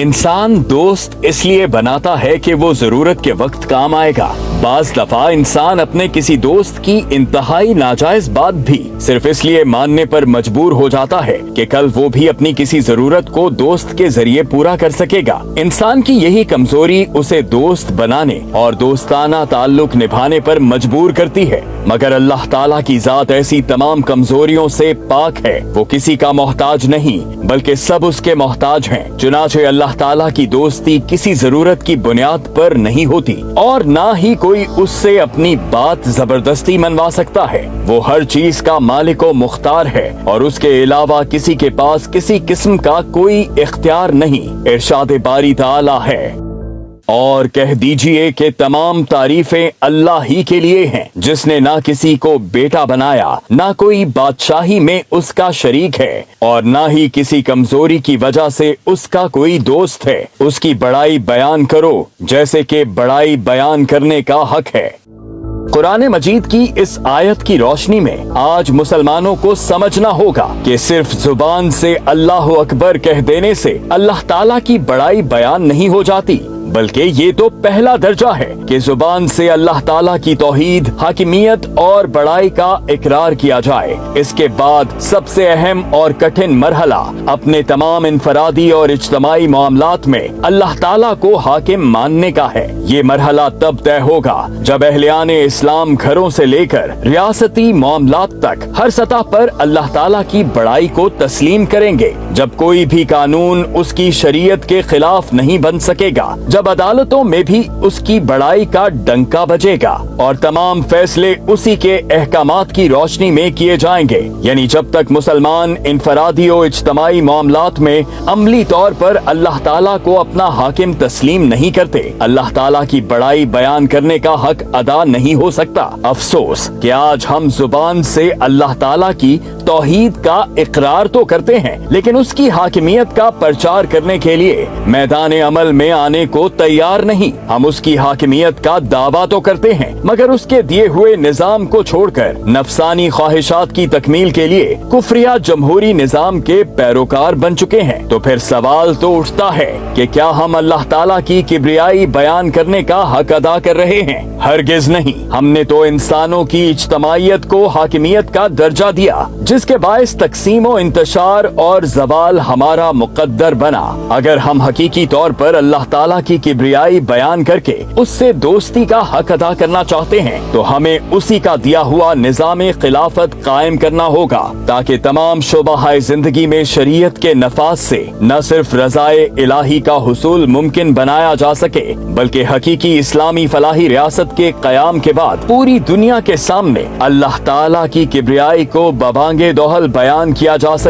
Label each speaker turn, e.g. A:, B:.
A: इंसान दोस्त इसलिए बनाता है कि वो जरूरत के वक्त काम आएगा। बाज दफा इंसान अपने किसी दोस्त की इंतहाई नाजायज बात भी सिर्फ इसलिए मानने पर मजबूर हो जाता है कि कल वो भी अपनी किसी जरूरत को दोस्त के जरिए पूरा कर सकेगा। इंसान की यही कमजोरी उसे दोस्त बनाने और दोस्ताना ताल्लुक निभाने पर मजबूर करती है, मगर अल्लाह ताला की जात ऐसी तमाम कमजोरियों से पाक है। वो किसी का मोहताज नहीं बल्कि सब उसके मोहताज हैं। चुनाचे अल्लाह ताला की दोस्ती किसी जरूरत की बुनियाद पर नहीं होती और ना ही कोई उससे अपनी बात जबरदस्ती मनवा सकता है। वो हर चीज का मालिक व मुख्तार है और उसके अलावा किसी के पास किसी किस्म का कोई इख्तियार नहीं। इरशाद बारी ताला है, और कह दीजिए कि तमाम तारीफें अल्लाह ही के लिए हैं, जिसने ना किसी को बेटा बनाया, ना कोई बादशाही में उसका शरीक है और ना ही किसी कमजोरी की वजह से उसका कोई दोस्त है। उसकी बड़ाई बयान करो जैसे कि बड़ाई बयान करने का हक है। कुरान मजीद की इस आयत की रोशनी में आज मुसलमानों को समझना होगा कि सिर्फ जुबान से अल्लाह अकबर कह देने से अल्लाह ताला की बड़ाई बयान नहीं हो जाती, बल्कि ये तो पहला दर्जा है कि जुबान से अल्लाह ताला की तौहीद, हाकिमियत और बड़ाई का इकरार किया जाए। इसके बाद सबसे अहम और कठिन मरहला अपने तमाम इनफरादी और इज्तमाई मामलात में अल्लाह ताला को हाकिम मानने का है। ये मरहला तब तय होगा जब अहलियाने इस्लाम घरों से लेकर रियासती मामलात तक हर सतह पर अल्लाह ताला की बड़ाई को तस्लीम करेंगे। जब कोई भी कानून उसकी शरीयत के खिलाफ नहीं बन सकेगा, जब अदालतों में भी उसकी बड़ाई का डंका बजेगा और तमाम फैसले उसी के अहकामात की रोशनी में किए जाएंगे। यानी जब तक मुसलमान इनफरादी और इज्तमाई मामलात में अमली तौर पर अल्लाह ताला को अपना हाकिम तस्लीम नहीं करते, अल्लाह ताला की बड़ाई बयान करने का हक अदा नहीं हो सकता। अफसोस कि आज हम जुबान से अल्लाह ताला की तौहीद का इकरार तो करते हैं, लेकिन उसकी हाकिमियत का प्रचार करने के लिए मैदान अमल में आने को तैयार नहीं। हम उसकी हाकिमियत का दावा तो करते हैं, मगर उसके दिए हुए निजाम को छोड़कर नफसानी ख्वाहिशात की तकमील के लिए कुफरिया जमहूरी निजाम के पैरोकार बन चुके हैं। तो फिर सवाल तो उठता है कि क्या हम अल्लाह ताला की किब्रियाई बयान करने का हक अदा कर रहे हैं? हरगिज नहीं। हमने तो इंसानों की इज्तमाइयत को हाकिमियत का दर्जा दिया, जिसके बायस तकसीम व इंतशार और जवाल हमारा मुकद्दर बना। अगर हम हकीकी तौर पर अल्लाह ताला की किब्रियाई बयान करके उससे दोस्ती का हक अदा करना चाहते हैं, तो हमें उसी का दिया हुआ निजाम खिलाफत कायम करना होगा, ताकि तमाम शोबाहाए जिंदगी में शरीयत के नफाज से न सिर्फ रज़ाए इलाही का हुसूल मुमकिन बनाया जा सके, बल्कि हकीकी इस्लामी फलाही रियासत के कयाम के बाद पूरी दुनिया के सामने अल्लाह ताला की किब्रियाई को बबांगे दोहल बयान किया जा सके।